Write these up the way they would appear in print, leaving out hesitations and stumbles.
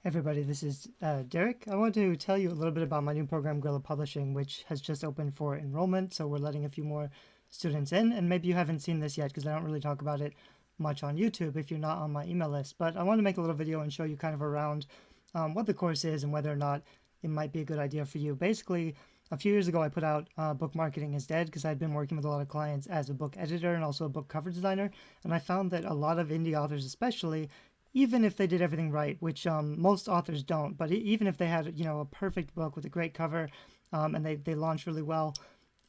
Everybody, this is Derek. I want to tell you a little bit about my new program, Guerrilla Publishing, which has just opened for enrollment. So we're letting a few more students in, and maybe you haven't seen this yet because I don't really talk about it much on YouTube if you're not on my email list. But I want to make a little video and show you kind of around what the course is and whether or not it might be a good idea for you. Basically, a few years ago, I put out Book Marketing is Dead because I'd been working with a lot of clients as a book editor and also a book cover designer. And I found that a lot of indie authors, especially, even if they did everything right, which most authors don't, but even if they had, a perfect book with a great cover and they launch really well,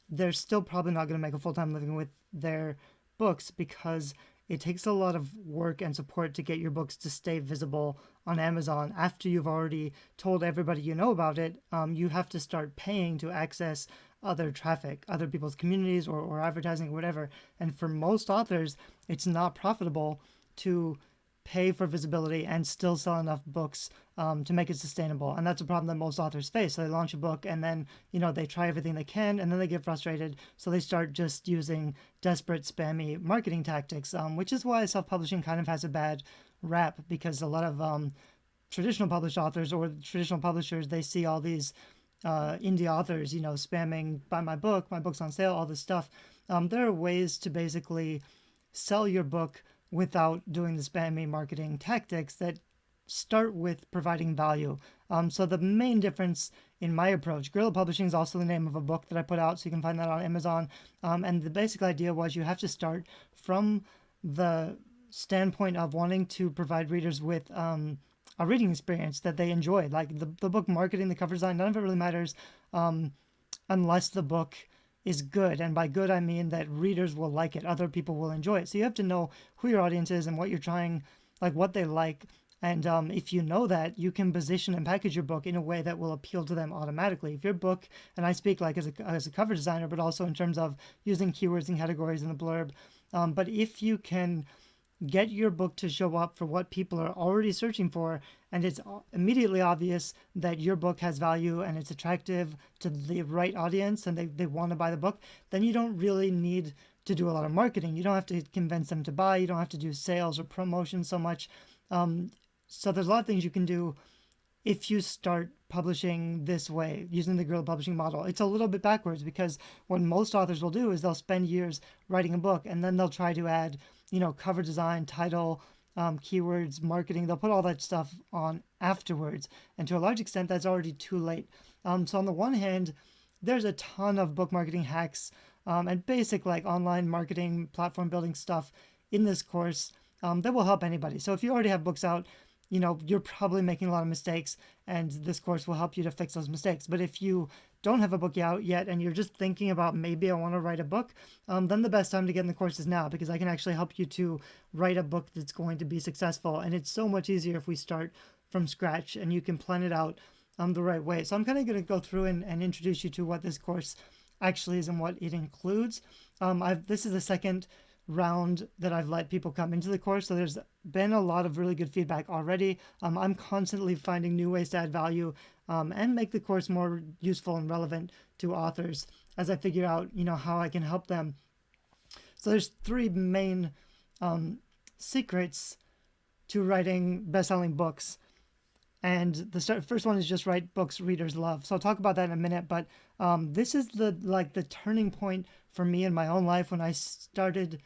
they're still probably not going to make a full-time living with their books because it takes a lot of work and support to get your books to stay visible on Amazon after you've already told everybody you know about it. You have to start paying to access other traffic, other people's communities or advertising or whatever. And for most authors, it's not profitable to pay for visibility and still sell enough books to make it sustainable. And that's a problem that most authors face. So they launch a book and then, they try everything they can and then they get frustrated. So they start just using desperate, spammy marketing tactics, which is why self-publishing kind of has a bad rap because a lot of traditional published authors or traditional publishers, they see all these indie authors, spamming buy my book's on sale, all this stuff. There are ways to basically sell your book without doing the spammy marketing tactics that start with providing value. So the main difference in my approach, Guerrilla Publishing is also the name of a book that I put out, so you can find that on Amazon. And the basic idea was you have to start from the standpoint of wanting to provide readers with a reading experience that they enjoy. Like the book marketing, the cover design, none of it really matters unless the book is good. And by good, I mean that readers will like it, other people will enjoy it. So you have to know who your audience is and what you're trying, like what they like. And if you know that, you can position and package your book in a way that will appeal to them automatically. If your book, and I speak like as a cover designer, but also in terms of using keywords and categories in the blurb, but if you can get your book to show up for what people are already searching for, and it's immediately obvious that your book has value and it's attractive to the right audience and they want to buy the book, then you don't really need to do a lot of marketing. You don't have to convince them to buy. You don't have to do sales or promotion so much. So there's a lot of things you can do if you start publishing this way, using the Guerrilla Publishing model. It's a little bit backwards because what most authors will do is they'll spend years writing a book and then they'll try to add, cover design, title, keywords, marketing. They'll put all that stuff on afterwards. And to a large extent, that's already too late. So on the one hand, there's a ton of book marketing hacks and basic like online marketing, platform building stuff in this course that will help anybody. So if you already have books out, you're probably making a lot of mistakes and this course will help you to fix those mistakes. But if you don't have a book out yet and you're just thinking about maybe I want to write a book, then the best time to get in the course is now because I can actually help you to write a book that's going to be successful. And it's so much easier if we start from scratch and you can plan it out the right way. So I'm kind of going to go through and introduce you to what this course actually is and what it includes. This is the second round that I've let people come into the course. So there's been a lot of really good feedback already. I'm constantly finding new ways to add value and make the course more useful and relevant to authors as I figure out, how I can help them. So there's three main secrets to writing best-selling books. And the first one is just write books readers love. So I'll talk about that in a minute. But this is the turning point for me in my own life when I started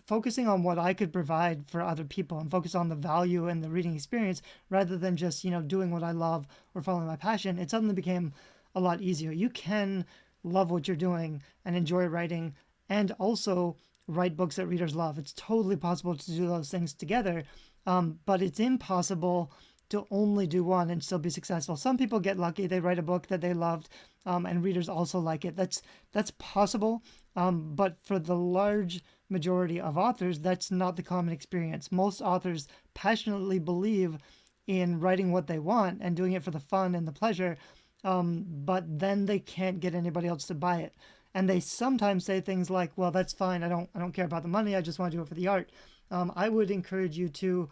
focusing on what I could provide for other people and focus on the value and the reading experience rather than just, doing what I love or following my passion. It suddenly became a lot easier. You can love what you're doing and enjoy writing and also write books that readers love. It's totally possible to do those things together, but it's impossible to only do one and still be successful. Some people get lucky. They write a book that they loved and readers also like it. That's possible, but for the large majority of authors, that's not the common experience. Most authors passionately believe in writing what they want and doing it for the fun and the pleasure, but then they can't get anybody else to buy it. And they sometimes say things like, well, that's fine. I don't care about the money. I just want to do it for the art. I would encourage you to,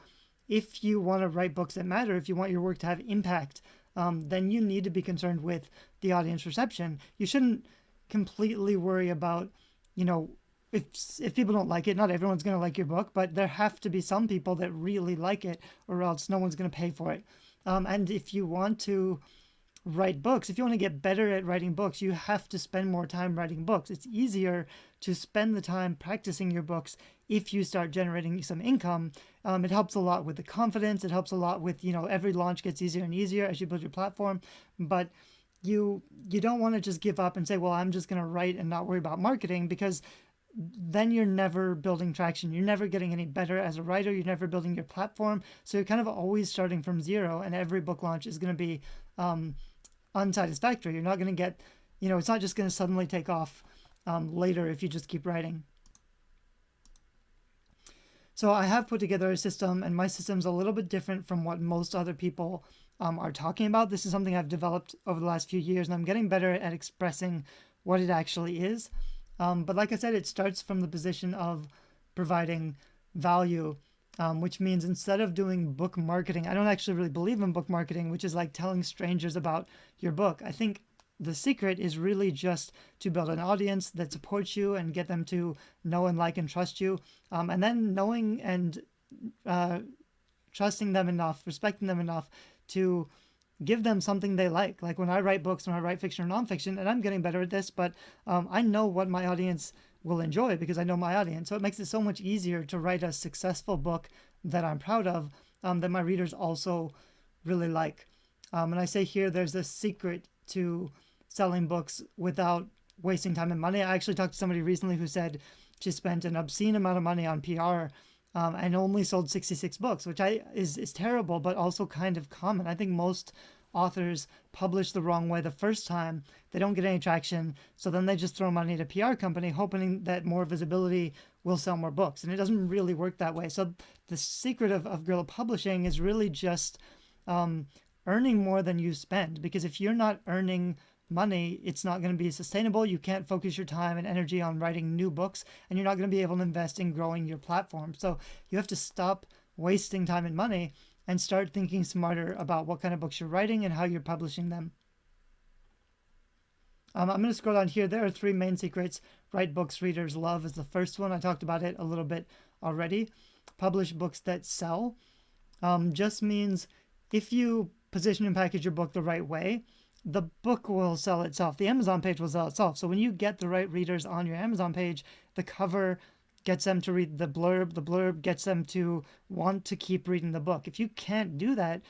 if you want to write books that matter, if you want your work to have impact, then you need to be concerned with the audience reception. You shouldn't completely worry about, if people don't like it, not everyone's going to like your book, but there have to be some people that really like it, or else no one's going to pay for it. And if you want to write books, if you want to get better at writing books, you have to spend more time writing books. It's easier to spend the time practicing your books if you start generating some income. It helps a lot with the confidence. It helps a lot with, every launch gets easier and easier as you build your platform. But you don't want to just give up and say, well, I'm just going to write and not worry about marketing, because then you're never building traction. You're never getting any better as a writer. You're never building your platform. So you're kind of always starting from zero, and every book launch is going to be unsatisfactory. You're not going to get, it's not just going to suddenly take off later if you just keep writing. So I have put together a system, and my system's a little bit different from what most other people are talking about. This is something I've developed over the last few years, and I'm getting better at expressing what it actually is. But like I said, it starts from the position of providing value, which means instead of doing book marketing, I don't actually really believe in book marketing, which is like telling strangers about your book. I think the secret is really just to build an audience that supports you and get them to know and like and trust you. And then knowing and trusting them enough, respecting them enough to give them something they like. Like when I write books, when I write fiction or nonfiction, and I'm getting better at this, but I know what my audience will enjoy because I know my audience. So it makes it so much easier to write a successful book that I'm proud of, that my readers also really like. And I say here, there's a secret to selling books without wasting time and money. I actually talked to somebody recently who said she spent an obscene amount of money on PR and only sold 66 books, which is terrible, but also kind of common. I think most authors publish the wrong way the first time. They don't get any traction, so then they just throw money at a PR company, hoping that more visibility will sell more books. And it doesn't really work that way. So the secret of Guerrilla Publishing is really just earning more than you spend, because if you're not earning money, it's not going to be sustainable. You can't focus your time and energy on writing new books, and you're not going to be able to invest in growing your platform. So you have to stop wasting time and money and start thinking smarter about what kind of books you're writing and how you're publishing them. I'm going to scroll down here. There are 3 main secrets. Write books readers love is the first one. I talked about it a little bit already. Publish books that sell just means if you position and package your book the right way, the book will sell itself. The Amazon page will sell itself. So when you get the right readers on your Amazon page, the cover gets them to read the blurb gets them to want to keep reading the book. If you can't do that,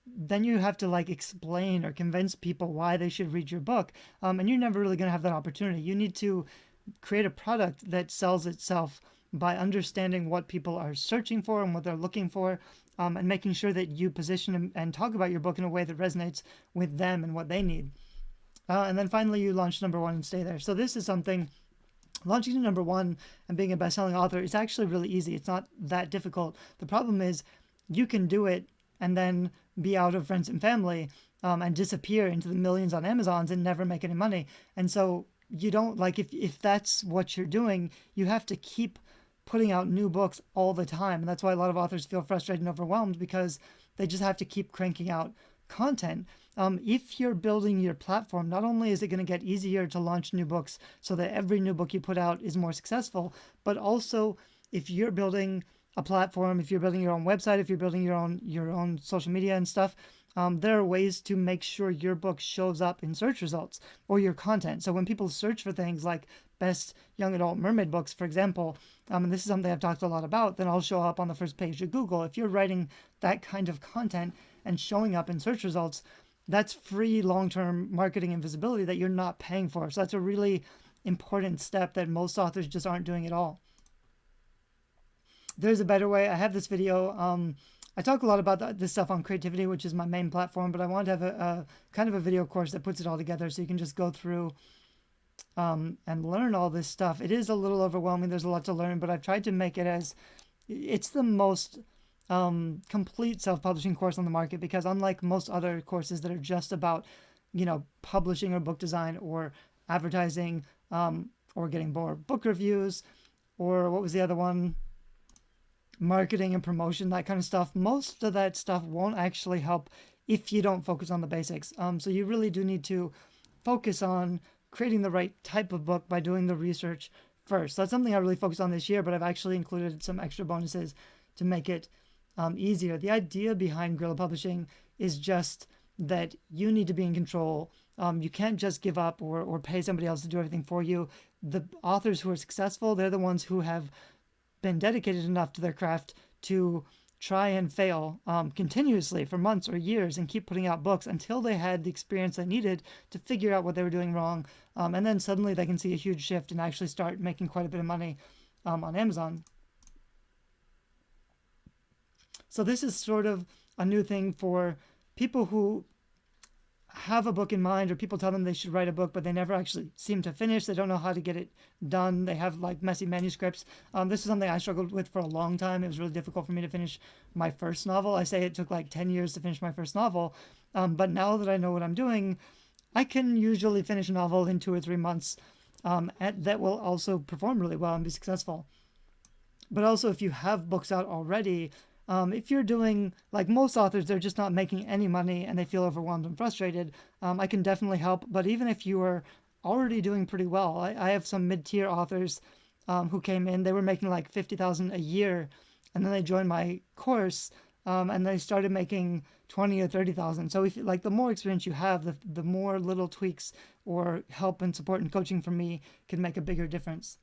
then you have to explain or convince people why they should read your book. And you're never really going to have that opportunity. You need to create a product that sells itself by understanding what people are searching for and what they're looking for, and making sure that you position and talk about your book in a way that resonates with them and what they need. And then finally, you launch number 1 and stay there. So this is something, launching to number 1 and being a best-selling author is actually really easy. It's not that difficult. The problem is you can do it and then be out of friends and family and disappear into the millions on Amazons and never make any money. And so you don't, if that's what you're doing, you have to keep putting out new books all the time. And that's why a lot of authors feel frustrated and overwhelmed, because they just have to keep cranking out content. If you're building your platform, not only is it going to get easier to launch new books so that every new book you put out is more successful, but also if you're building a platform, if you're building your own website, if you're building your own social media and stuff, there are ways to make sure your book shows up in search results or your content. So when people search for things like best young adult mermaid books, for example, and this is something I've talked a lot about, then I'll show up on the first page of Google. If you're writing that kind of content and showing up in search results, that's free long-term marketing and visibility that you're not paying for. So that's a really important step that most authors just aren't doing at all. There's a better way. I have this video. I talk a lot about this stuff on Creativity, which is my main platform, but I want to have a kind of a video course that puts it all together so you can just go through and learn all this stuff. It is a little overwhelming. There's a lot to learn, but I've tried to make it as it's the most complete self-publishing course on the market, because unlike most other courses that are just about, publishing or book design or advertising or getting more book reviews, or what was the other one? Marketing and promotion, that kind of stuff. Most of that stuff won't actually help if you don't focus on the basics. So you really do need to focus on creating the right type of book by doing the research first. So that's something I really focused on this year, but I've actually included some extra bonuses to make it easier. The idea behind Guerrilla Publishing is just that you need to be in control. You can't just give up or pay somebody else to do everything for you. The authors who are successful, they're the ones who have been dedicated enough to their craft to try and fail continuously for months or years and keep putting out books until they had the experience they needed to figure out what they were doing wrong. And then suddenly they can see a huge shift and actually start making quite a bit of money on Amazon. So this is sort of a new thing for people who have a book in mind, or people tell them they should write a book, but they never actually seem to finish. They don't know how to get it done. They have like messy manuscripts. This is something I struggled with for a long time. It was really difficult for me to finish my first novel. I say it took like 10 years to finish my first novel. But now that I know what I'm doing, I can usually finish a novel in 2 or 3 months. And that will also perform really well and be successful. But also, if you have books out already, if you're doing, like most authors, they're just not making any money and they feel overwhelmed and frustrated, I can definitely help. But even if you are already doing pretty well, I have some mid-tier authors who came in, they were making like $50,000 a year, and then they joined my course and they started making 20 or 30,000. So if like the more experience you have, the more little tweaks or help and support and coaching from me can make a bigger difference.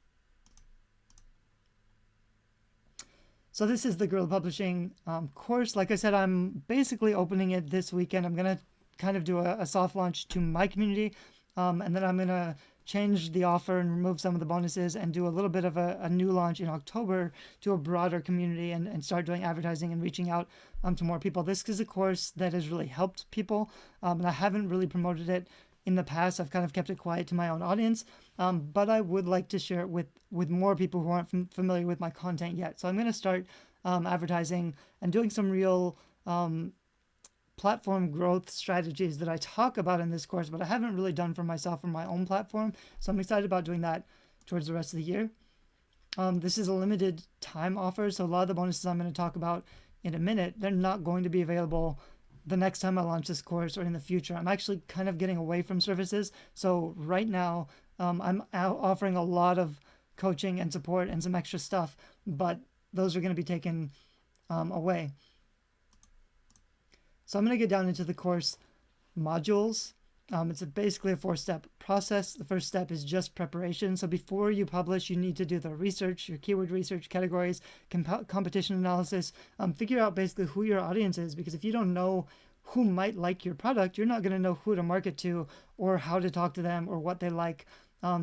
So this is the Guerrilla Publishing course. Like I said, I'm basically opening it this weekend. I'm going to kind of do a soft launch to my community, and then I'm going to change the offer and remove some of the bonuses and do a little bit of a new launch in October to a broader community and start doing advertising and reaching out to more people. This is a course that has really helped people, and I haven't really promoted it in the past. I've kind of kept it quiet to my own audience, but I would like to share it with more people who aren't familiar with my content yet. So I'm going to start advertising and doing some real platform growth strategies that I talk about in this course, but I haven't really done for myself or my own platform. So I'm excited about doing that towards the rest of the year. This is a limited time offer, so a lot of the bonuses I'm going to talk about in a minute, they're not going to be available the next time I launch this course or in the future. I'm actually kind of getting away from services. So right now, I'm offering a lot of coaching and support and some extra stuff, but those are going to be taken away. So I'm going to get down into the course modules. It's basically a 4-step process. The first step is just preparation. So before you publish, you need to do the research, your keyword research, categories, competition analysis, figure out basically who your audience is, because if you don't know who might like your product, you're not going to know who to market to or how to talk to them or what they like.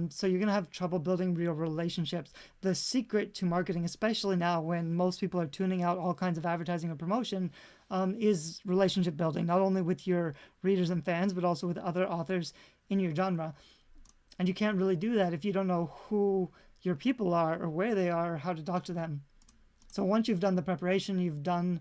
So you're going to have trouble building real relationships. The secret to marketing, especially now when most people are tuning out all kinds of advertising or promotion, is relationship building, not only with your readers and fans, but also with other authors in your genre. And you can't really do that if you don't know who your people are or where they are or how to talk to them. So once you've done the preparation, you've done,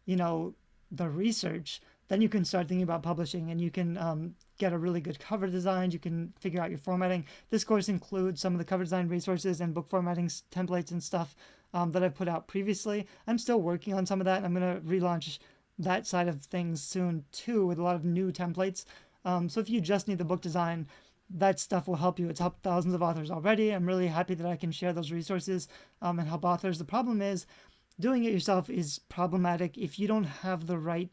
the research, then you can start thinking about publishing, and you can get a really good cover design. You can figure out your formatting. This course includes some of the cover design resources and book formatting templates and stuff that I've put out previously. I'm still working on some of that. I'm going to relaunch that side of things soon too, with a lot of new templates. So if you just need the book design, that stuff will help you. It's helped thousands of authors already. I'm really happy that I can share those resources and help authors. The problem is doing it yourself is problematic if you don't have the right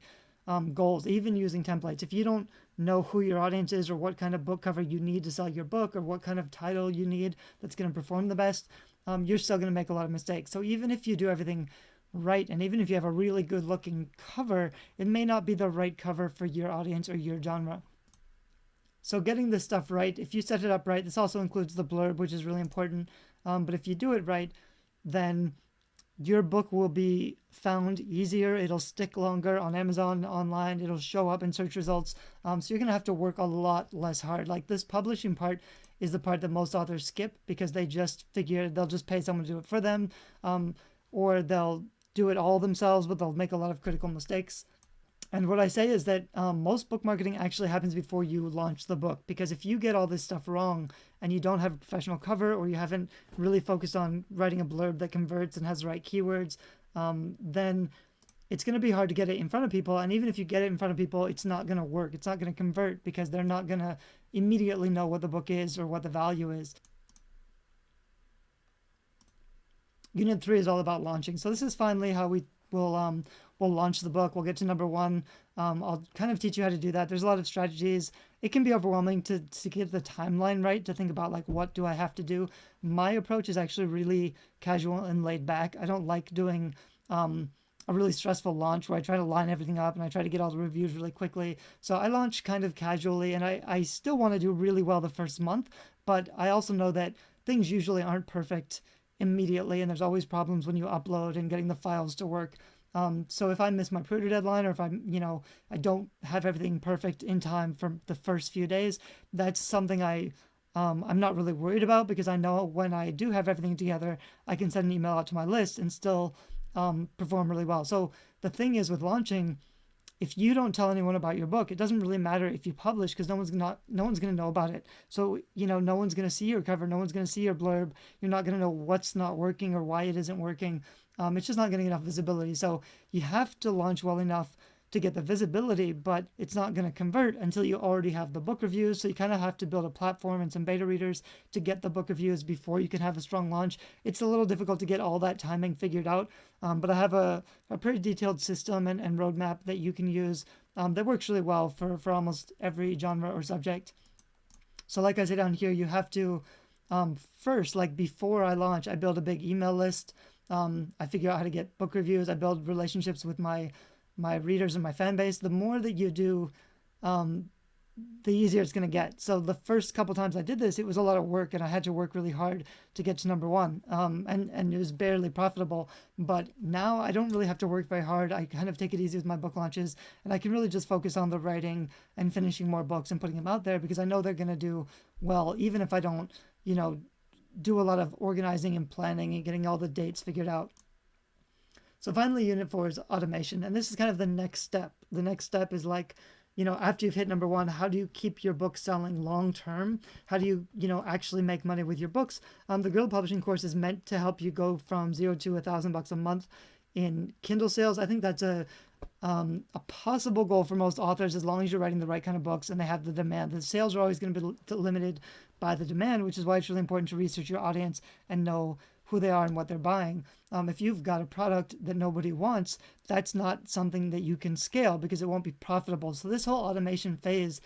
goals, even using templates. If you don't know who your audience is or what kind of book cover you need to sell your book or what kind of title you need that's going to perform the best, you're still going to make a lot of mistakes. So even if you do everything right, and even if you have a really good looking cover, it may not be the right cover for your audience or your genre. So getting this stuff right, if you set it up right, this also includes the blurb, which is really important. But if you do it right, then your book will be found easier. It'll stick longer on Amazon, online. It'll show up in search results. So you're going to have to work a lot less hard. Like this publishing part is the part that most authors skip because they just figure they'll just pay someone to do it for them, or they'll do it all themselves, but they'll make a lot of critical mistakes. And what I say is that most book marketing actually happens before you launch the book, because if you get all this stuff wrong and you don't have a professional cover, or you haven't really focused on writing a blurb that converts and has the right keywords, then it's going to be hard to get it in front of people. And even if you get it in front of people, it's not going to work. It's not going to convert because they're not going to immediately know what the book is or what the value is. Unit 3 is all about launching. So this is finally how we'll launch the book. We'll get to number 1. I'll kind of teach you how to do that. There's a lot of strategies. It can be overwhelming to get the timeline right, to think about like, what do I have to do? My approach is actually really casual and laid back. I don't like doing a really stressful launch where I try to line everything up and I try to get all the reviews really quickly. So I launch kind of casually, and I still want to do really well the first month, but I also know that things usually aren't perfect immediately, and there's always problems when you upload and getting the files to work. So if I miss my printer deadline, or if I don't have everything perfect in time for the first few days, that's something I'm not really worried about, because I know when I do have everything together, I can send an email out to my list and still perform really well. So the thing is with launching, if you don't tell anyone about your book, it doesn't really matter if you publish, because no one's gonna know about it. So no one's gonna see your cover, no one's gonna see your blurb. You're not gonna know what's not working or why it isn't working. It's just not getting enough visibility. So you have to launch well enough to get the visibility, but it's not going to convert until you already have the book reviews. So you kind of have to build a platform and some beta readers to get the book reviews before you can have a strong launch. It's a little difficult to get all that timing figured out, but I have a pretty detailed system and roadmap that you can use that works really well for almost every genre or subject. So like I say down here, you have to first, like before I launch, I build a big email list. I figure out how to get book reviews. I build relationships with my readers and my fan base. The more that you do, the easier it's going to get. So the first couple times I did this, it was a lot of work, and I had to work really hard to get to number 1. And it was barely profitable. But now I don't really have to work very hard. I kind of take it easy with my book launches, and I can really just focus on the writing and finishing more books and putting them out there, because I know they're going to do well, even if I don't, do a lot of organizing and planning and getting all the dates figured out. So finally, Unit 4 is automation. And this is kind of the next step. The next step is like, after you've hit number 1, how do you keep your book selling long term? How do you, actually make money with your books? The Guerrilla Publishing course is meant to help you go from $0 to $1,000 a month in Kindle sales. I think that's a possible goal for most authors, as long as you're writing the right kind of books and they have the demand. The sales are always going to be limited by the demand, which is why it's really important to research your audience and know who they are and what they're buying. If you've got a product that nobody wants, that's not something that you can scale, because it won't be profitable. So this whole automation phase,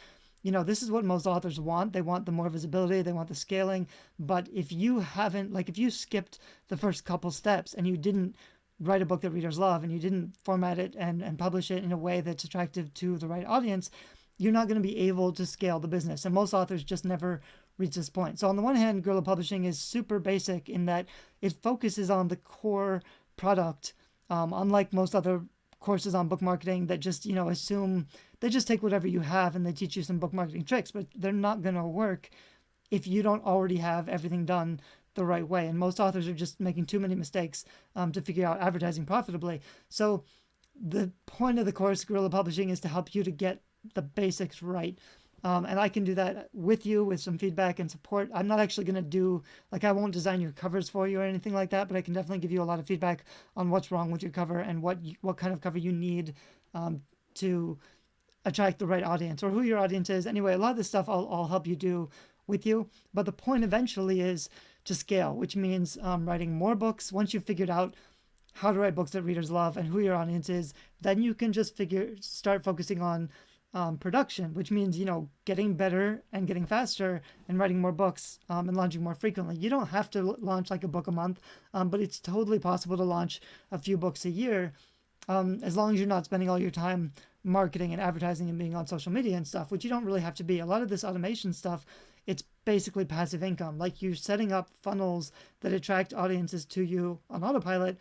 this is what most authors want. They want the more visibility, they want the scaling. But if you haven't, if you skipped the first couple steps and you didn't write a book that readers love, and you didn't format it and publish it in a way that's attractive to the right audience, you're not going to be able to scale the business. And most authors just never reach this point. So on the one hand, Guerrilla Publishing is super basic in that it focuses on the core product, unlike most other courses on book marketing that just, assume they just take whatever you have and they teach you some book marketing tricks, but they're not going to work if you don't already have everything done the right way. And most authors are just making too many mistakes to figure out advertising profitably. So the point of the course, Guerrilla Publishing, is to help you to get the basics right. And I can do that with you with some feedback and support. I'm not actually going to do, I won't design your covers for you or anything like that, but I can definitely give you a lot of feedback on what's wrong with your cover and what kind of cover you need to attract the right audience, or who your audience is. Anyway, a lot of this stuff I'll help you do with you. But the point eventually is to scale, which means writing more books. Once you've figured out how to write books that readers love and who your audience is, then you can just start focusing on production, which means, getting better and getting faster and writing more books and launching more frequently. You don't have to launch a book a month, but it's totally possible to launch a few books a year, as long as you're not spending all your time marketing and advertising and being on social media and stuff, which you don't really have to be. A lot of this automation stuff, it's basically passive income. You're setting up funnels that attract audiences to you on autopilot,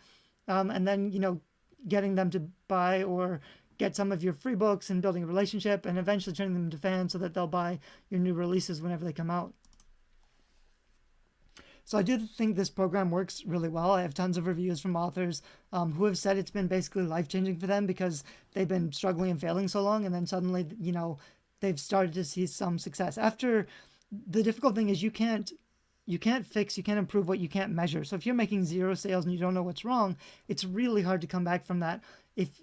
and then, getting them to buy or get some of your free books and building a relationship, and eventually turning them into fans so that they'll buy your new releases whenever they come out. So I do think this program works really well. I have tons of reviews from authors who have said it's been basically life-changing for them, because they've been struggling and failing so long, and then suddenly, they've started to see some success. After, the difficult thing is you can't improve what you can't measure. So if you're making 0 sales and you don't know what's wrong, it's really hard to come back from that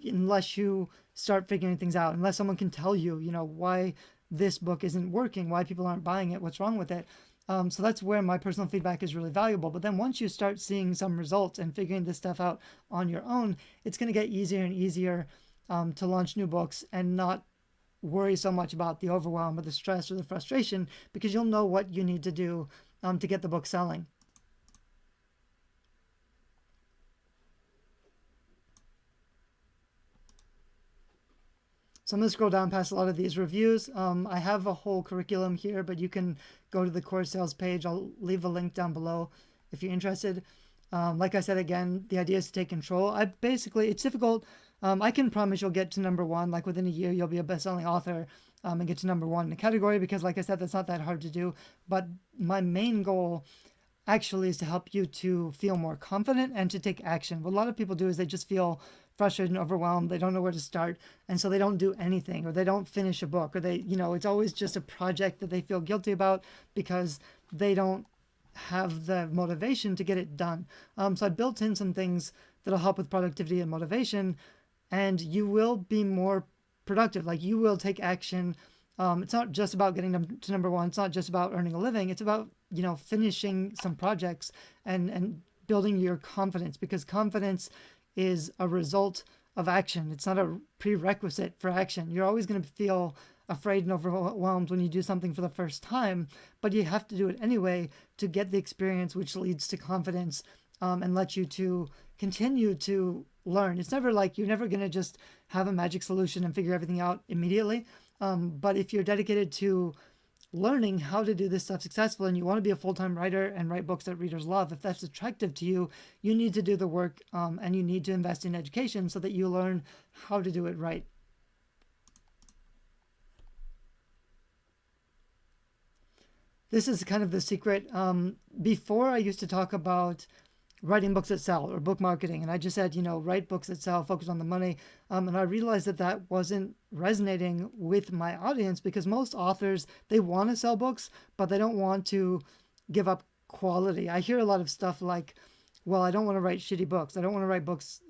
unless you start figuring things out, unless someone can tell you, why this book isn't working, why people aren't buying it, what's wrong with it. So that's where my personal feedback is really valuable. But then once you start seeing some results and figuring this stuff out on your own, it's going to get easier and easier to launch new books and not worry so much about the overwhelm or the stress or the frustration, because you'll know what you need to do to get the book selling. So I'm going to scroll down past a lot of these reviews. I have a whole curriculum here, but you can go to the course sales page. I'll leave a link down below if you're interested. Like I said, again, the idea is to take control. It's difficult. I can promise you'll get to number one. Like within a year, you'll be a best-selling author and get to number one in a category, because like I said, that's not that hard to do. But my main goal actually is to help you to feel more confident and to take action. What a lot of people do is they just feel frustrated and overwhelmed. They don't know where to start. And so they don't do anything, or they don't finish a book, or it's always just a project that they feel guilty about because they don't have the motivation to get it done. So I built in some things that'll help with productivity and motivation, and you will be more productive. Like, you will take action. It's not just about getting to number one. It's not just about earning a living. It's about, finishing some projects and building your confidence, because confidence is a result of action. It's not a prerequisite for action. You're always going to feel afraid and overwhelmed when you do something for the first time, but you have to do it anyway to get the experience, which leads to confidence and lets you to continue to learn. It's never like you're never going to just have a magic solution and figure everything out immediately. But if you're dedicated to learning how to do this stuff successfully, and you want to be a full-time writer and write books that readers love, if that's attractive to you, you need to do the work and you need to invest in education so that you learn how to do it right. This is kind of the secret. Before, I used to talk about writing books that sell, or book marketing, and I just said, write books that sell, focus on the money. And I realized that wasn't resonating with my audience, because most authors, they want to sell books, but they don't want to give up quality. I hear a lot of stuff like, well, I don't want to write shitty books. I don't want to write books,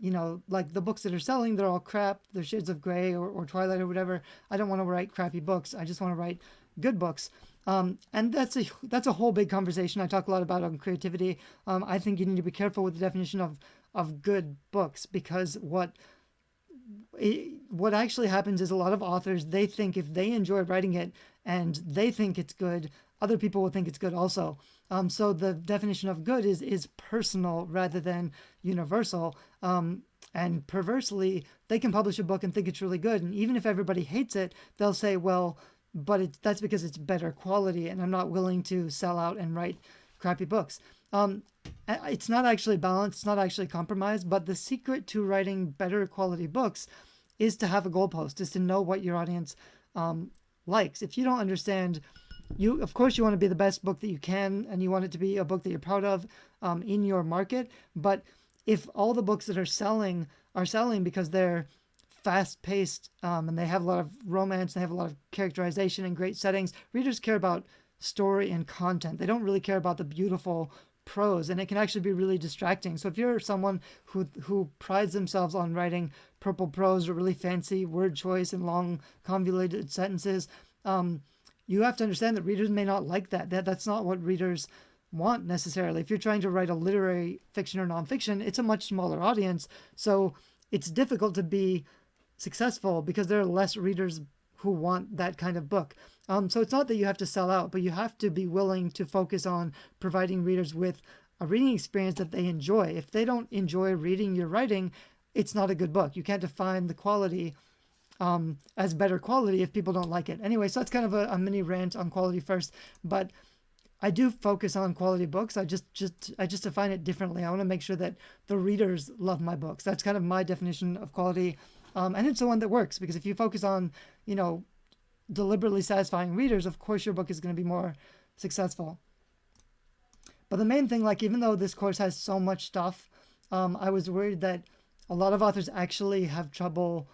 like the books that are selling, they're all crap. They're Shades of Grey or Twilight or whatever. I don't want to write crappy books. I just want to write good books. And that's a whole big conversation I talk a lot about on creativity. I think you need to be careful with the definition of good books, because what actually happens is a lot of authors, they think if they enjoy writing it and they think it's good, other people will think it's good also. So the definition of good is personal rather than universal. And perversely, they can publish a book and think it's really good, and even if everybody hates it, they'll say, well, but that's because it's better quality, and I'm not willing to sell out and write crappy books. It's not actually balanced, it's not actually compromised, but the secret to writing better quality books is to have a goalpost, is to know what your audience likes. If you don't understand, of course you want to be the best book that you can, and you want it to be a book that you're proud of in your market, but if all the books that are selling because they're fast-paced and they have a lot of romance, they have a lot of characterization and great settings, readers care about story and content. They don't really care about the beautiful prose, and it can actually be really distracting. So if you're someone who prides themselves on writing purple prose or really fancy word choice and long convoluted sentences, you have to understand that readers may not like that. That's not what readers want necessarily. If you're trying to write a literary fiction or nonfiction, it's a much smaller audience, so it's difficult to be successful because there are less readers who want that kind of book. So it's not that you have to sell out, but you have to be willing to focus on providing readers with a reading experience that they enjoy. If they don't enjoy reading your writing, it's not a good book. You can't define the quality as better quality if people don't like it. Anyway, so that's kind of a mini rant on quality first, but I do focus on quality books. I just define it differently. I want to make sure that the readers love my books. That's kind of my definition of quality. And it's the one that works, because if you focus on, deliberately satisfying readers, of course your book is going to be more successful. But the main thing, like, even though this course has so much stuff, I was worried that a lot of authors actually have trouble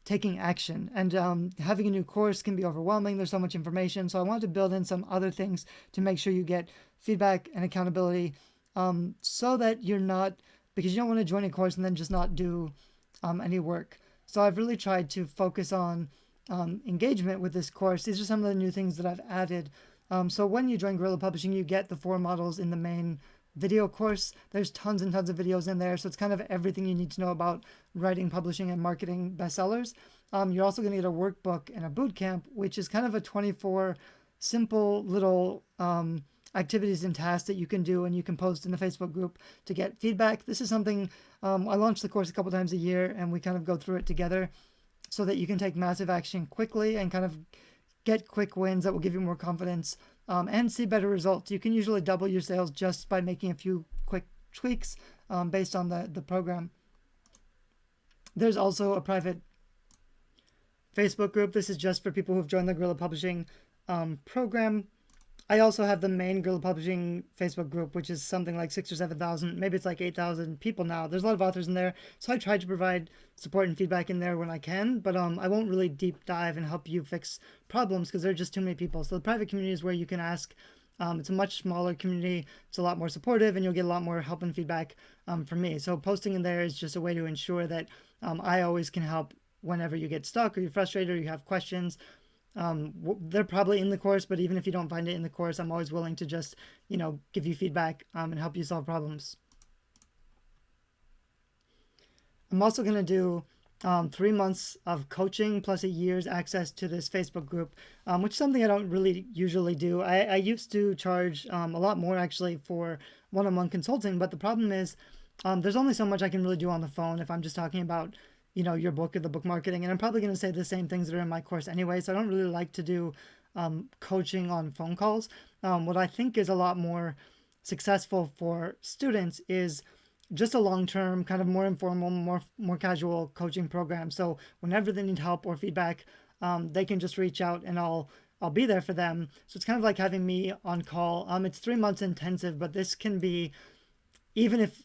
taking action, and having a new course can be overwhelming. There's so much information. So I wanted to build in some other things to make sure you get feedback and accountability, so that you're not, because you don't want to join a course and then just not do any work. So I've really tried to focus on engagement with this course. These are some of the new things that I've added. So when you join Guerrilla Publishing, you get the 4 modules in the main video course. There's tons and tons of videos in there, so it's kind of everything you need to know about writing, publishing, and marketing bestsellers. You're also going to get a workbook and a boot camp, which is kind of a 24 simple little activities and tasks that you can do and you can post in the Facebook group to get feedback. This is something I launch the course a couple times a year, and we kind of go through it together so that you can take massive action quickly and kind of get quick wins that will give you more confidence and see better results. You can usually double your sales just by making a few quick tweaks based on the program. There's also a private Facebook group. This is just for people who've joined the Guerrilla Publishing program. I also have the main Guerrilla Publishing Facebook group, which is something like 6,000 or 7,000. Maybe it's like 8,000 people now. There's a lot of authors in there, so I try to provide support and feedback in there when I can, but I won't really deep dive and help you fix problems because there are just too many people. So the private community is where you can ask. It's a much smaller community. It's a lot more supportive, and you'll get a lot more help and feedback from me. So posting in there is just a way to ensure that I always can help whenever you get stuck or you're frustrated or you have questions. They're probably in the course, but even if you don't find it in the course, I'm always willing to just, give you feedback and help you solve problems. I'm also going to do 3 months of coaching plus a year's access to this Facebook group, which is something I don't really usually do. I used to charge a lot more actually for one-on-one consulting, but the problem is there's only so much I can really do on the phone if I'm just talking about your book or the book marketing. And I'm probably going to say the same things that are in my course anyway. So I don't really like to do coaching on phone calls. What I think is a lot more successful for students is just a long-term, kind of more informal, more casual coaching program. So whenever they need help or feedback, they can just reach out and I'll be there for them. So it's kind of like having me on call. It's 3 months intensive, but this can be, even if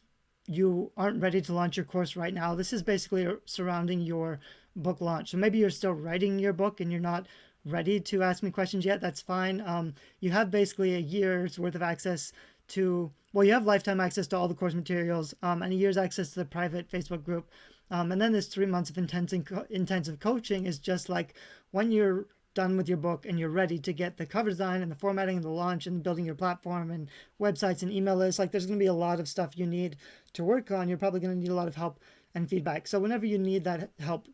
you aren't ready to launch your course right now, this is basically surrounding your book launch. So maybe you're still writing your book and you're not ready to ask me questions yet. That's fine. You have basically a year's worth of access to, you have lifetime access to all the course materials and a year's access to the private Facebook group. And then this 3 months of intensive coaching is just like when you're done with your book and you're ready to get the cover design and the formatting and the launch and building your platform and websites and email lists. Like there's going to be a lot of stuff you need to work on. You're probably going to need a lot of help and feedback. So whenever you need that help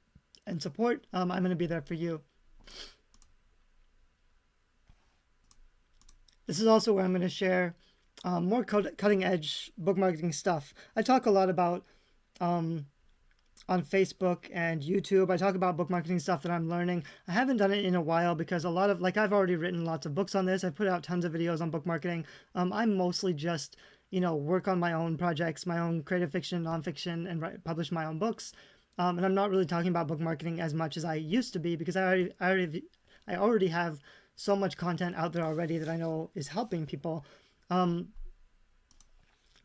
and support, I'm going to be there for you. This is also where I'm going to share more cutting edge book marketing stuff. I talk a lot about on Facebook and YouTube. I talk about book marketing stuff that I'm learning. I haven't done it in a while because a lot of, I've already written lots of books on this. I've put out tons of videos on book marketing. I mostly just, work on my own projects, my own creative fiction, nonfiction, and publish my own books. And I'm not really talking about book marketing as much as I used to be because I already have so much content out there already that I know is helping people.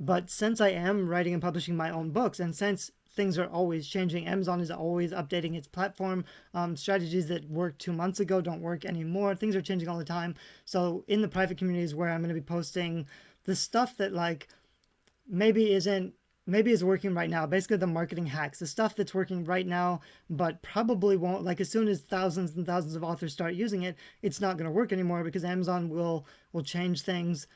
But since I am writing and publishing my own books, and since things are always changing, Amazon is always updating its platform. Strategies that worked 2 months ago don't work anymore. Things are changing all the time. So in the private communities where I'm going to be posting the stuff that maybe is working right now, basically the marketing hacks, the stuff that's working right now, but probably won't, as soon as thousands and thousands of authors start using it, it's not going to work anymore because Amazon will change things.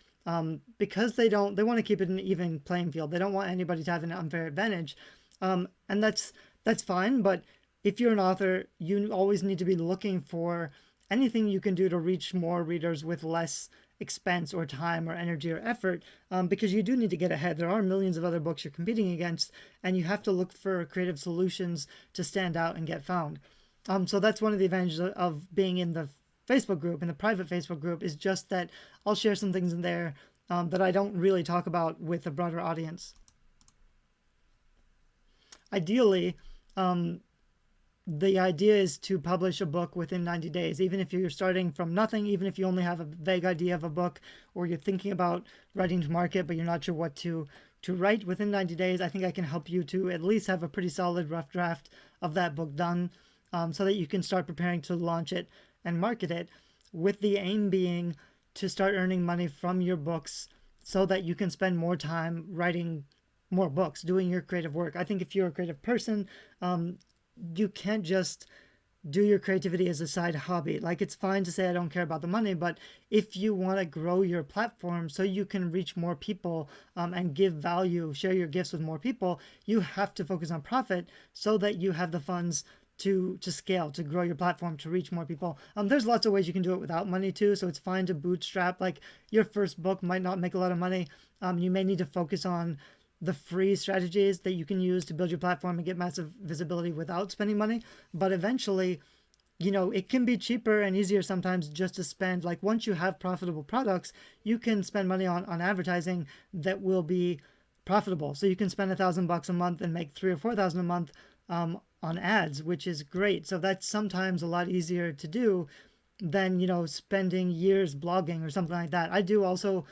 Because they want to keep it an even playing field. They don't want anybody to have an unfair advantage. And that's fine. But if you're an author, you always need to be looking for anything you can do to reach more readers with less expense or time or energy or effort, because you do need to get ahead. There are millions of other books you're competing against, and you have to look for creative solutions to stand out and get found. So that's one of the advantages of being in the Facebook group, in the private Facebook group, is just that I'll share some things in there that I don't really talk about with a broader audience. Ideally, the idea is to publish a book within 90 days, even if you're starting from nothing, even if you only have a vague idea of a book, or you're thinking about writing to market, but you're not sure what to write within 90 days. I think I can help you to at least have a pretty solid rough draft of that book done so that you can start preparing to launch it and market it, with the aim being to start earning money from your books so that you can spend more time writing more books, doing your creative work. I think if you're a creative person, you can't just do your creativity as a side hobby. Like, it's fine to say I don't care about the money, but if you want to grow your platform so you can reach more people, and give value, share your gifts with more people, you have to focus on profit so that you have the funds to scale, to grow your platform, to reach more people. There's lots of ways you can do it without money too, so it's fine to bootstrap. Like, your first book might not make a lot of money. You may need to focus on the free strategies that you can use to build your platform and get massive visibility without spending money. But eventually, it can be cheaper and easier sometimes just to spend, like, once you have profitable products, you can spend money on advertising that will be profitable. So you can spend $1,000 a month and make 3,000 or 4,000 a month, on ads, which is great. So that's sometimes a lot easier to do than, spending years blogging or something like that. I do also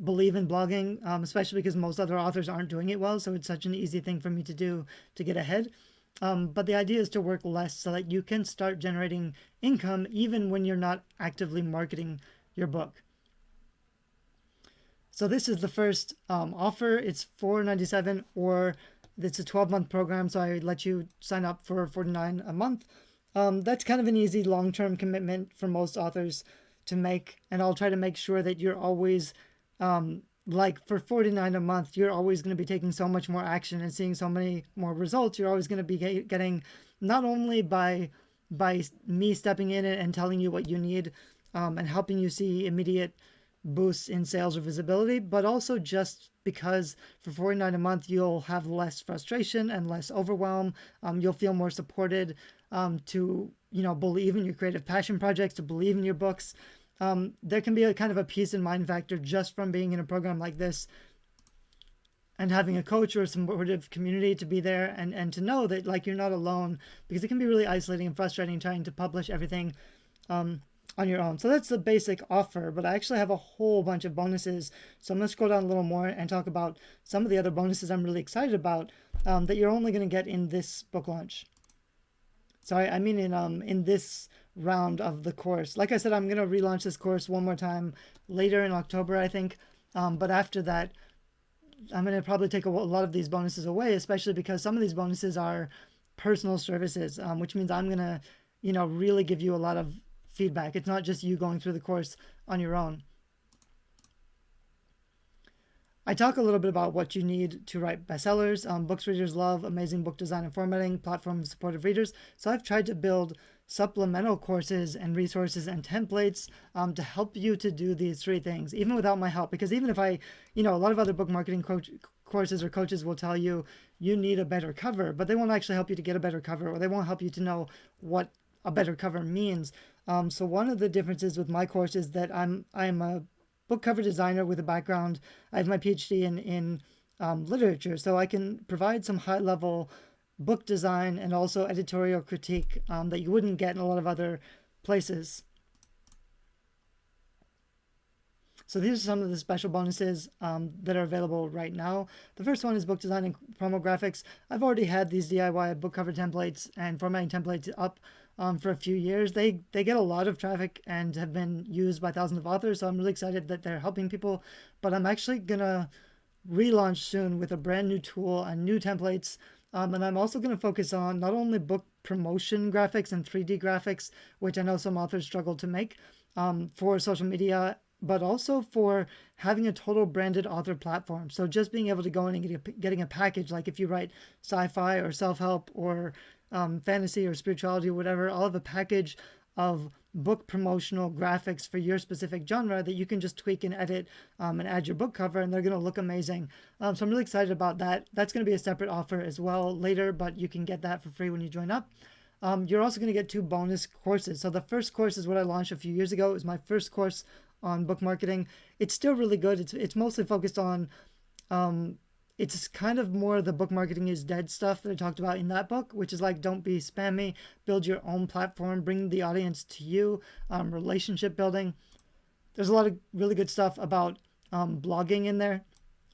believe in blogging, especially because most other authors aren't doing it well. So it's such an easy thing for me to do to get ahead. But the idea is to work less so that you can start generating income even when you're not actively marketing your book. So this is the first offer. It's $4.97, or it's a 12-month program. So I let you sign up for $49 a month. That's kind of an easy long-term commitment for most authors to make. And I'll try to make sure that you're always, like, for $49 a month, you're always going to be taking so much more action and seeing so many more results. You're always going to be getting, not only by me stepping in and telling you what you need, and helping you see immediate boosts in sales or visibility, but also just because for $49 a month, you'll have less frustration and less overwhelm. You'll feel more supported, to, believe in your creative passion projects, to believe in your books. There can be a kind of a peace of mind factor just from being in a program like this and having a coach or a supportive community to be there, and to know that, like, you're not alone, because it can be really isolating and frustrating trying to publish everything on your own. So that's the basic offer, but I actually have a whole bunch of bonuses. So I'm going to scroll down a little more and talk about some of the other bonuses I'm really excited about, that you're only going to get in this book launch. Sorry, I mean in this round of the course. Like I said, I'm going to relaunch this course one more time later in October, I think. But after that, I'm going to probably take a lot of these bonuses away, especially because some of these bonuses are personal services, which means I'm going to, really give you a lot of feedback. It's not just you going through the course on your own. I talk a little bit about what you need to write bestsellers. Books readers love, amazing book design and formatting, platform supportive readers. So I've tried to build supplemental courses and resources and templates, to help you to do these three things, even without my help. Because even if a lot of other book marketing courses or coaches will tell you you need a better cover, but they won't actually help you to get a better cover, or they won't help you to know what a better cover means. So one of the differences with my course is that I'm a book cover designer with a background. I have my PhD in literature, so I can provide some high level book design and also editorial critique, that you wouldn't get in a lot of other places. So these are some of the special bonuses that are available right now. The first one is book design and promo graphics. I've already had these DIY book cover templates and formatting templates up for a few years. They get a lot of traffic and have been used by thousands of authors, so I'm really excited that they're helping people. But I'm actually going to relaunch soon with a brand new tool and new templates. And I'm also going to focus on not only book promotion graphics and 3D graphics, which I know some authors struggle to make, for social media, but also for having a total branded author platform. So just being able to go in and getting a package, like if you write sci-fi or self-help or fantasy or spirituality or whatever, I'll have a package of book promotional graphics for your specific genre that you can just tweak and edit, and add your book cover, and they're going to look amazing. So I'm really excited about that. That's going to be a separate offer as well later, but you can get that for free when you join up. You're also going to get 2 bonus courses. So the first course is what I launched a few years ago. It was my first course on book marketing. It's still really good. It's mostly focused on, it's kind of more the book marketing is dead stuff that I talked about in that book, which is like, don't be spammy, build your own platform, bring the audience to you, relationship building. There's a lot of really good stuff about blogging in there.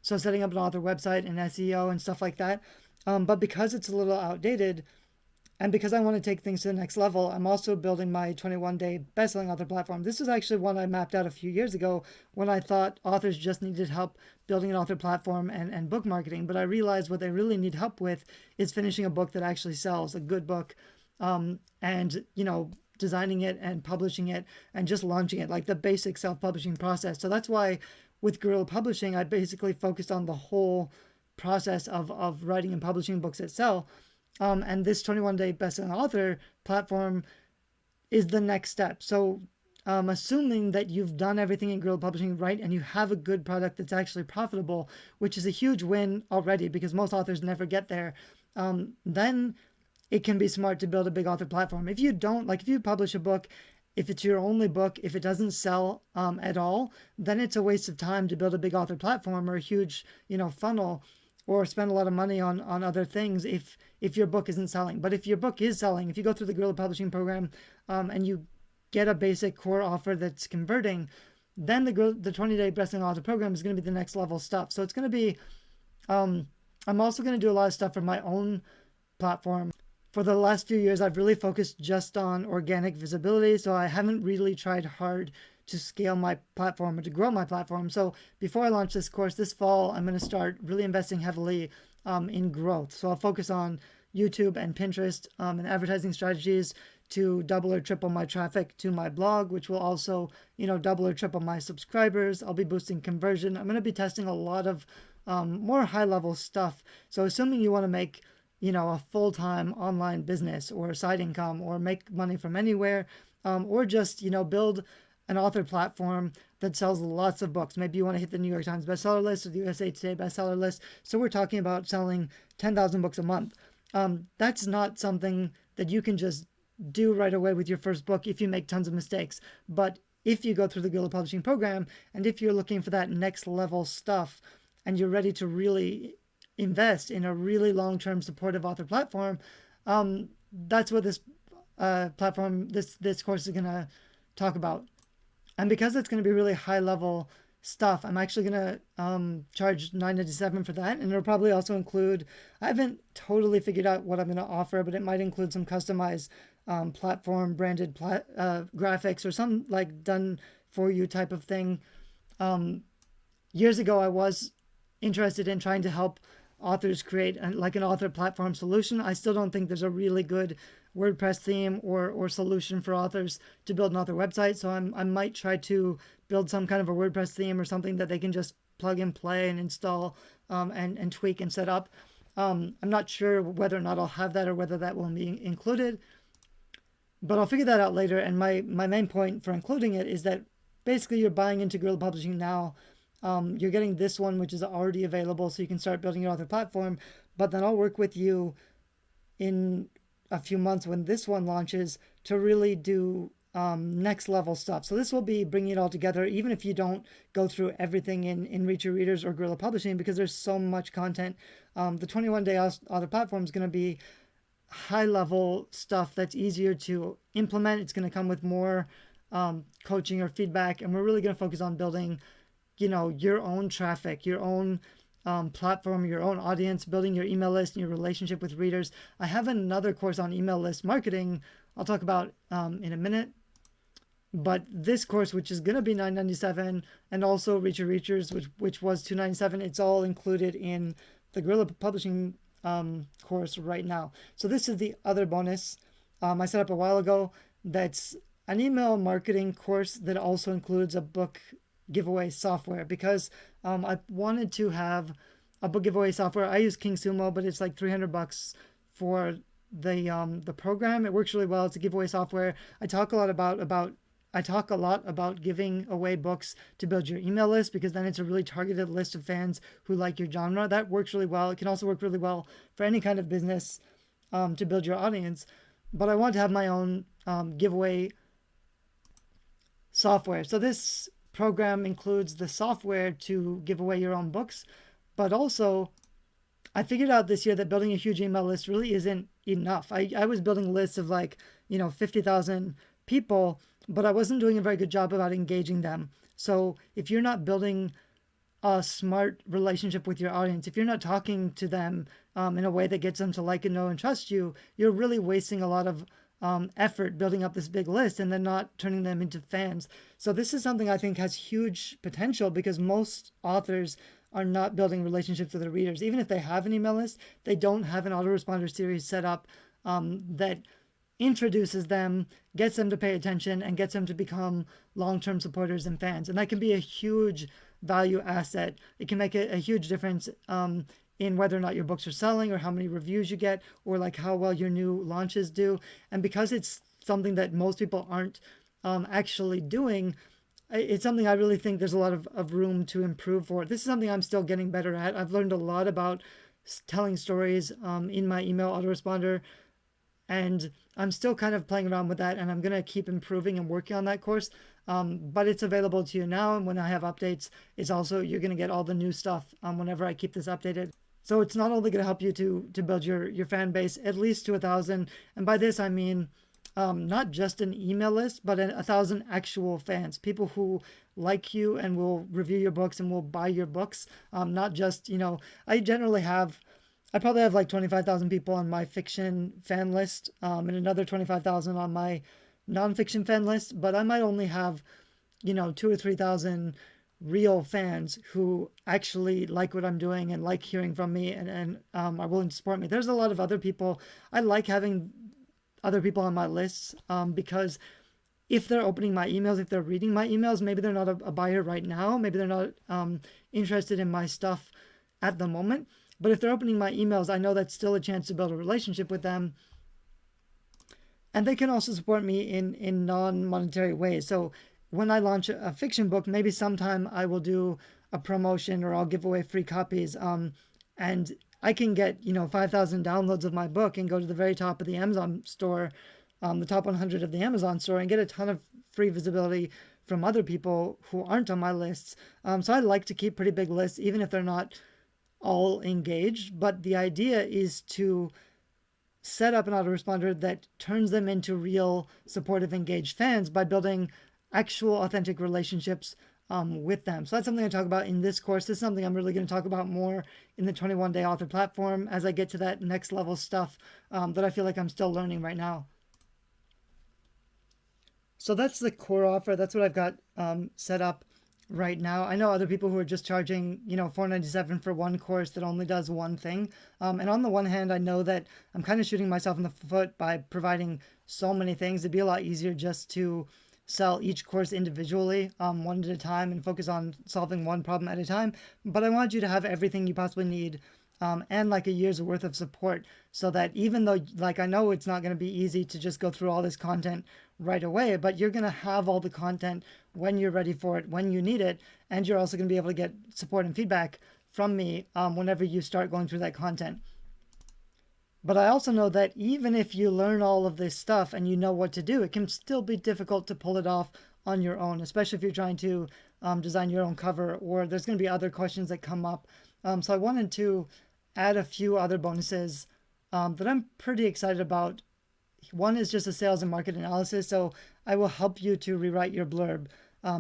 So setting up an author website and SEO and stuff like that. But because it's a little outdated, and because I want to take things to the next level, I'm also building my 21-day best-selling author platform. This is actually one I mapped out a few years ago when I thought authors just needed help building an author platform and book marketing. But I realized what they really need help with is finishing a book that actually sells, a good book, and designing it and publishing it and just launching it, like the basic self-publishing process. So that's why with Guerrilla Publishing, I basically focused on the whole process of writing and publishing books itself. And this 21-day best-selling author platform is the next step. So assuming that you've done everything in Guerrilla Publishing right and you have a good product that's actually profitable, which is a huge win already because most authors never get there, then it can be smart to build a big author platform. If you don't, like if you publish a book, if it's your only book, if it doesn't sell at all, then it's a waste of time to build a big author platform or a huge, funnel, or spend a lot of money on other things if your book isn't selling. But if your book is selling, if you go through the Guerrilla Publishing program and you get a basic core offer that's converting, then the 20-day bestselling author program is going to be the next level stuff. So it's going to be, I'm also going to do a lot of stuff for my own platform. For the last few years, I've really focused just on organic visibility, so I haven't really tried hard to scale my platform or to grow my platform. So before I launch this course this fall, I'm going to start really investing heavily in growth. So I'll focus on YouTube and Pinterest and advertising strategies to double or triple my traffic to my blog, which will also, double or triple my subscribers. I'll be boosting conversion. I'm going to be testing a lot of more high-level stuff. So assuming you want to make a full-time online business or side income or make money from anywhere, or just, build an author platform that sells lots of books. Maybe you want to hit the New York Times bestseller list or the USA Today bestseller list. So we're talking about selling 10,000 books a month. That's not something that you can just do right away with your first book if you make tons of mistakes. But if you go through the Guerrilla Publishing program, and if you're looking for that next level stuff, and you're ready to really invest in a really long-term supportive author platform, that's what this platform, this course is going to talk about. And because it's going to be really high-level stuff, I'm actually going to charge $9.97 for that, and it'll probably also include, I haven't totally figured out what I'm going to offer, but it might include some customized platform branded graphics or some like done for you type of thing. Years ago, I was interested in trying to help authors create an author platform solution. I still don't think there's a really good WordPress theme or solution for authors to build an author website. So I might try to build some kind of a WordPress theme or something that they can just plug and play and install and tweak and set up. I'm not sure whether or not I'll have that or whether that will be included, but I'll figure that out later. And my main point for including it is that basically you're buying into Guerrilla Publishing now. You're getting this one, which is already available, so you can start building your author platform. But then I'll work with you in a few months when this one launches to really do next level stuff. So this will be bringing it all together, even if you don't go through everything in Reach Your Readers or Guerrilla Publishing, because there's so much content. The 21-day author platform is going to be high level stuff that's easier to implement. It's going to come with more coaching or feedback, and we're really going to focus on building your own traffic, your own platform, your own audience, building your email list and your relationship with readers. I have another course on email list marketing I'll talk about in a minute. But this course, which is going to be $9.97, and also Reach Your Reachers, which was $2.97, it's all included in the Guerrilla Publishing course right now. So this is the other bonus I set up a while ago. That's an email marketing course that also includes a book giveaway software, because I wanted to have a book giveaway software. I use KingSumo, but it's like $300 for the program. It works really well. It's a giveaway software. I talk a lot about giving away books to build your email list, because then it's a really targeted list of fans who like your genre. That works really well. It can also work really well for any kind of business to build your audience. But I want to have my own giveaway software. So this program includes the software to give away your own books, but also I figured out this year that building a huge email list really isn't enough. I was building lists of 50,000 people, but I wasn't doing a very good job about engaging them. So if you're not building a smart relationship with your audience, if you're not talking to them in a way that gets them to like and know and trust you, you're really wasting a lot of effort building up this big list and then not turning them into fans. So this is something I think has huge potential, because most authors are not building relationships with their readers. Even if they have an email list, they don't have an autoresponder series set up that introduces them, gets them to pay attention, and gets them to become long-term supporters and fans. And that can be a huge value asset. It can make a huge difference in whether or not your books are selling, or how many reviews you get, or like how well your new launches do. And because it's something that most people aren't actually doing, it's something I really think there's a lot of room to improve for. This is something I'm still getting better at. I've learned a lot about telling stories in my email autoresponder, and I'm still kind of playing around with that, and I'm going to keep improving and working on that course. But it's available to you now, and when I have updates, it's also, you're going to get all the new stuff whenever I keep this updated. So it's not only going to help you to build your fan base at least to 1,000, and by this I mean not just an email list, but 1,000 actual fans, people who like you and will review your books and will buy your books. Not just, I probably have like 25,000 people on my fiction fan list, and another 25,000 on my nonfiction fan list, but I might only have, 2 or 3,000 real fans who actually like what I'm doing and like hearing from me, and are willing to support me. There's a lot of other people. I like having other people on my lists because if they're opening my emails, if they're reading my emails, maybe they're not a buyer right now. Maybe they're not interested in my stuff at the moment. But if they're opening my emails, I know that's still a chance to build a relationship with them. And they can also support me in non-monetary ways. So when I launch a fiction book, maybe sometime I will do a promotion, or I'll give away free copies. And I can get, 5,000 downloads of my book and go to the very top of the Amazon store, the top 100 of the Amazon store, and get a ton of free visibility from other people who aren't on my lists. So I like to keep pretty big lists, even if they're not all engaged. But the idea is to set up an autoresponder that turns them into real supportive, engaged fans by building actual authentic relationships with them. So that's something I talk about in this course. This is something I'm really going to talk about more in the 21-day author platform as I get to that next level stuff that I feel like I'm still learning right now. So that's the core offer. That's what I've got set up right now. I know other people who are just charging, $497 for one course that only does one thing. And on the one hand, I know that I'm kind of shooting myself in the foot by providing so many things. It'd be a lot easier just to sell each course individually, one at a time, and focus on solving one problem at a time. But I want you to have everything you possibly need, and like a year's worth of support, so that even though, like, I know it's not going to be easy to just go through all this content right away, but you're going to have all the content when you're ready for it, when you need it, and you're also going to be able to get support and feedback from me whenever you start going through that content. But I also know that even if you learn all of this stuff and you know what to do, it can still be difficult to pull it off on your own, especially if you're trying to design your own cover, or there's going to be other questions that come up. So I wanted to add a few other bonuses that I'm pretty excited about. One is just a sales and market analysis. So I will help you to rewrite your blurb,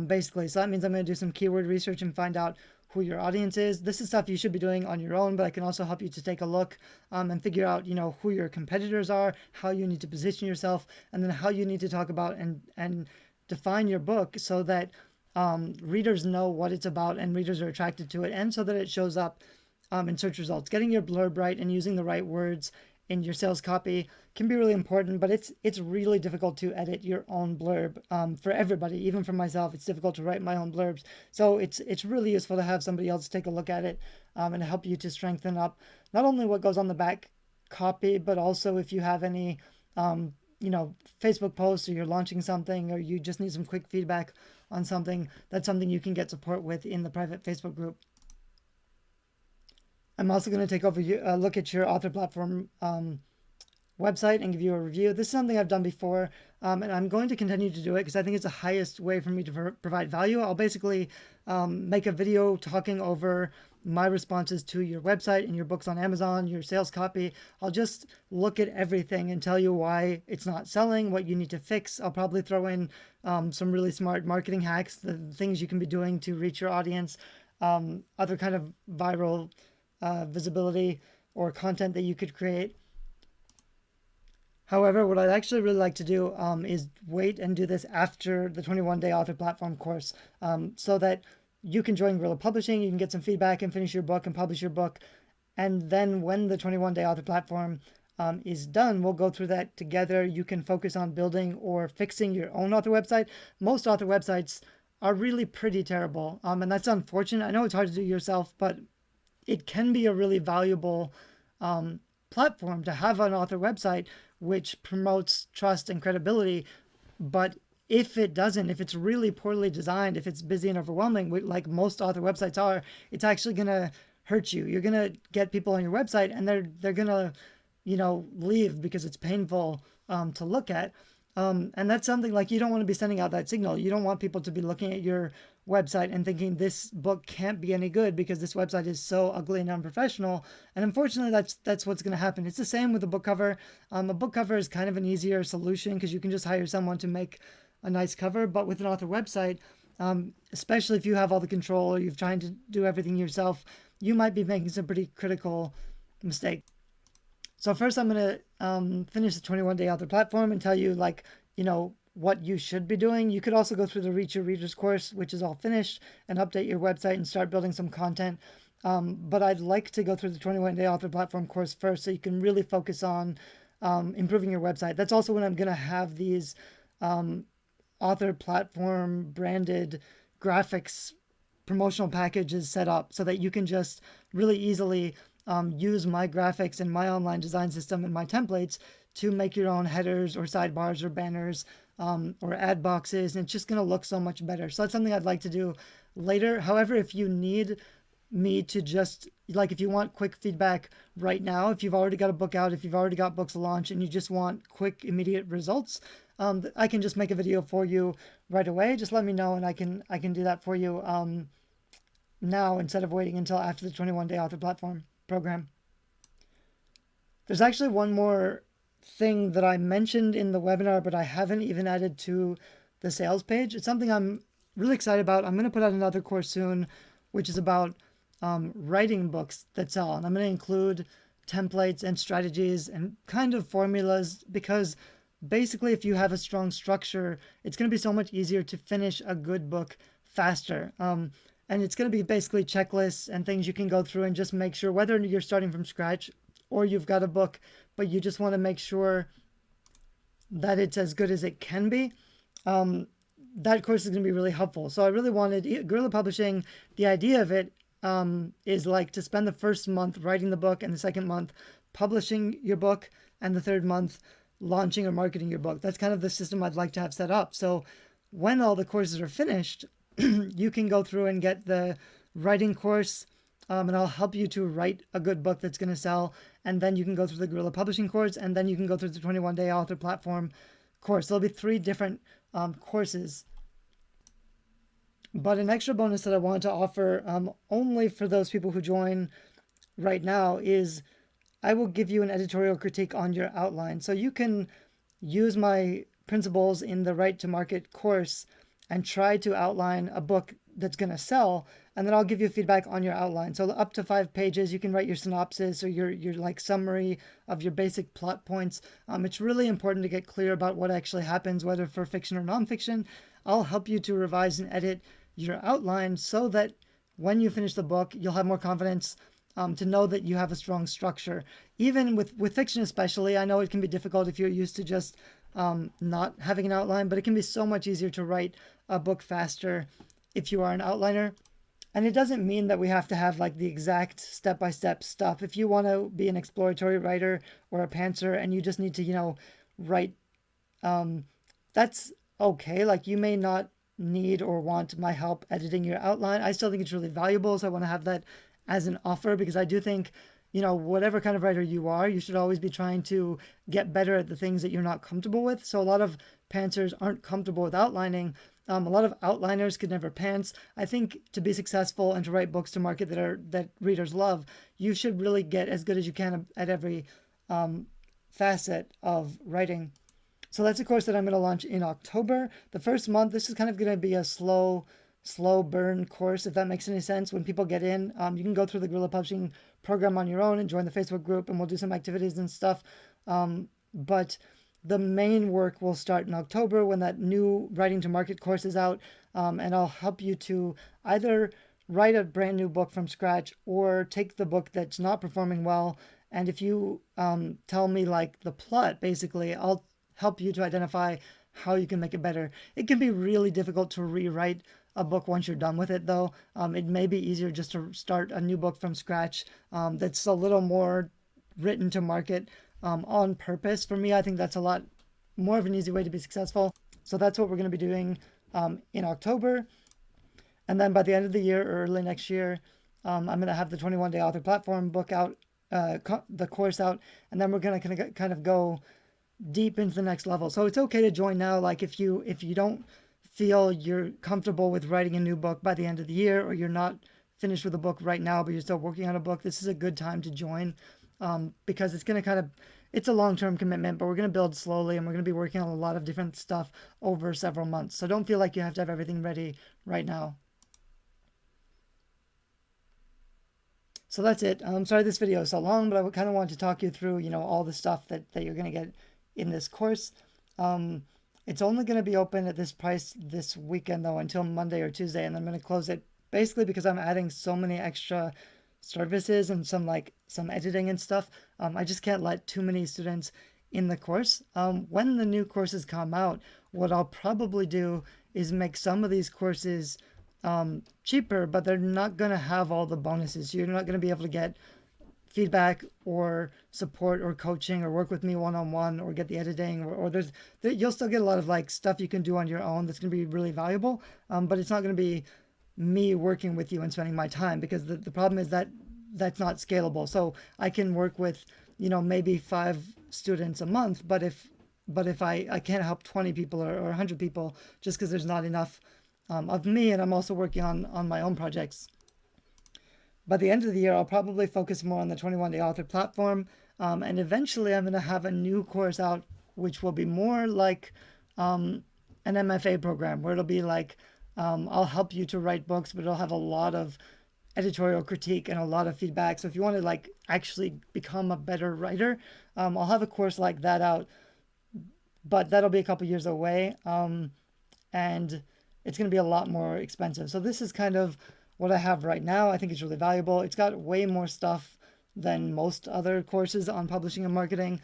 basically. So that means I'm going to do some keyword research and find out who your audience is. This is stuff you should be doing on your own, but I can also help you to take a look and figure out, who your competitors are, how you need to position yourself, and then how you need to talk about and define your book so that readers know what it's about and readers are attracted to it, and so that it shows up in search results. Getting your blurb right and using the right words in your sales copy can be really important, but it's really difficult to edit your own blurb for everybody. Even for myself, it's difficult to write my own blurbs. So it's really useful to have somebody else take a look at it and help you to strengthen up not only what goes on the back copy, but also if you have any Facebook posts, or you're launching something, or you just need some quick feedback on something, that's something you can get support with in the private Facebook group. I'm also going to take over a look at your author platform website and give you a review. This is something I've done before, and I'm going to continue to do it because I think it's the highest way for me to provide value. I'll basically make a video talking over my responses to your website and your books on Amazon, your sales copy. I'll just look at everything and tell you why it's not selling, what you need to fix. I'll probably throw in some really smart marketing hacks, the things you can be doing to reach your audience, other kind of viral visibility or content that you could create. However, what I'd actually really like to do is wait and do this after the 21-day author platform course, so that you can join Guerrilla Publishing, you can get some feedback and finish your book and publish your book. And then when the 21-day author platform is done, we'll go through that together. You can focus on building or fixing your own author website. Most author websites are really pretty terrible, and that's unfortunate. I know it's hard to do yourself, but it can be a really valuable platform to have an author website which promotes trust and credibility. But if it doesn't, if it's really poorly designed, if it's busy and overwhelming, like most author websites are, it's actually going to hurt you. You're going to get people on your website and they're going to, leave because it's painful to look at. And that's something like you don't want to be sending out that signal. You don't want people to be looking at your website and thinking this book can't be any good because this website is so ugly and unprofessional. And unfortunately, that's what's going to happen. It's the same with a book cover. A book cover is kind of an easier solution because you can just hire someone to make a nice cover. But with an author website, especially if you have all the control or you're trying to do everything yourself, you might be making some pretty critical mistakes. So first I'm going to finish the 21-day author platform and tell you what you should be doing. You could also go through the Reach Your Readers course, which is all finished, and update your website and start building some content. But I'd like to go through the 21-day author platform course first so you can really focus on improving your website. That's also when I'm going to have these author platform branded graphics promotional packages set up so that you can just really easily use my graphics and my online design system and my templates to make your own headers or sidebars or banners or ad boxes, and it's just going to look so much better. So that's something I'd like to do later. However, if you need me to just, if you want quick feedback right now, if you've already got a book out, if you've already got books launched and you just want quick, immediate results, I can just make a video for you right away. Just let me know and I can do that for you now instead of waiting until after the 21-day author platform program. There's actually one more thing that I mentioned in the webinar, but I haven't even added to the sales page. It's something I'm really excited about. I'm going to put out another course soon, which is about writing books that sell. And I'm going to include templates and strategies and kind of formulas because basically if you have a strong structure, it's going to be so much easier to finish a good book faster. And it's going to be basically checklists and things you can go through and just make sure whether you're starting from scratch or you've got a book, but you just want to make sure that it's as good as it can be. That course is going to be really helpful. So I really wanted Guerrilla Publishing. The idea of it is to spend the first month writing the book and the second month publishing your book and the third month launching or marketing your book. That's kind of the system I'd like to have set up. So when all the courses are finished, you can go through and get the writing course, and I'll help you to write a good book that's going to sell. And then you can go through the Guerrilla Publishing course, and then you can go through the 21-day author platform course. There'll be 3 different courses. But an extra bonus that I want to offer only for those people who join right now is I will give you an editorial critique on your outline. So you can use my principles in the Right to Market course and try to outline a book that's going to sell, and then I'll give you feedback on your outline. So up to 5 pages, you can write your synopsis or your summary of your basic plot points. It's really important to get clear about what actually happens, whether for fiction or nonfiction. I'll help you to revise and edit your outline so that when you finish the book, you'll have more confidence to know that you have a strong structure. Even with fiction especially, I know it can be difficult if you're used to just not having an outline, but it can be so much easier to write a book faster if you are an outliner. And it doesn't mean that we have to have the exact step-by-step stuff. If you want to be an exploratory writer or a pantser and you just need to, write, that's okay. You may not need or want my help editing your outline. I still think it's really valuable, so I want to have that as an offer because I do think, whatever kind of writer you are, you should always be trying to get better at the things that you're not comfortable with. So a lot of pantsers aren't comfortable with outlining. A lot of outliners could never pants. I think to be successful and to write books to market that readers love, you should really get as good as you can at every facet of writing. So that's a course that I'm going to launch in October. The first month, this is kind of going to be a slow burn course, if that makes any sense. When people get in, you can go through the Guerrilla Publishing program on your own and join the Facebook group, and we'll do some activities and stuff. But the main work will start in October when that new Writing to Market course is out, and I'll help you to either write a brand new book from scratch or take the book that's not performing well And if you tell me like the plot, basically, I'll help you to identify how you can make it better. It can be really difficult to rewrite a book once you're done with it, though. It may be easier just to start a new book from scratch that's a little more written to market on purpose. For me, I think that's a lot more of an easy way to be successful. So that's what we're going to be doing in October. And then by the end of the year or early next year, I'm going to have the 21 Day Author Platform book out, the course out, and then we're going to kind of go deep into the next level. So it's okay to join now. Like if you don't feel you're comfortable with writing a new book by the end of the year, or you're not finished with a book right now, but you're still working on a book, this is a good time to join because it's going to it's a long-term commitment, but we're going to build slowly and we're going to be working on a lot of different stuff over several months. So don't feel like you have to have everything ready right now. So that's it. I'm sorry this video is so long, but I kind of want to talk you through, all the stuff that you're going to get in this course. It's only going to be open at this price this weekend, though, until Monday or Tuesday, and I'm going to close it basically because I'm adding so many extra services and some editing and stuff. I just can't let too many students in the course. When the new courses come out, what I'll probably do is make some of these courses cheaper, but they're not going to have all the bonuses. You're not going to be able to get feedback or support or coaching or work with me one-on-one or get the editing or you'll still get a lot of like stuff you can do on your own that's going to be really valuable, but it's not going to be me working with you and spending my time, because the problem is that that's not scalable. So I can work with maybe 5 students a month, but if I can't help 20 people or 100 people just because there's not enough of me, and I'm also working on my own projects. By the end of the year, I'll probably focus more on the 21 Day Author Platform, and eventually I'm going to have a new course out which will be more like an MFA program, where it'll be like I'll help you to write books, but it'll have a lot of editorial critique and a lot of feedback. So if you want to like actually become a better writer, I'll have a course like that out, but that'll be a couple years away, and it's going to be a lot more expensive. So this is kind of what I have right now. I think it's really valuable. It's got way more stuff than most other courses on publishing and marketing,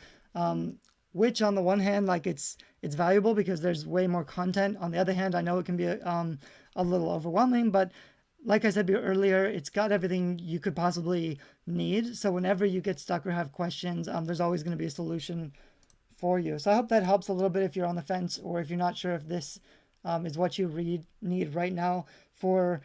which on the one hand, like it's valuable because there's way more content. On the other hand, I know it can be a little overwhelming, but like I said earlier, it's got everything you could possibly need. So whenever you get stuck or have questions, there's always going to be a solution for you. So I hope that helps a little bit if you're on the fence, or if you're not sure if this is what you need right now. For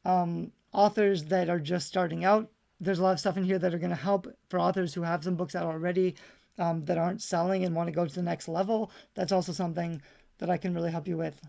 authors that are just starting out, there's a lot of stuff in here that are going to help. For authors who have some books out already that aren't selling and want to go to the next level, that's also something that I can really help you with.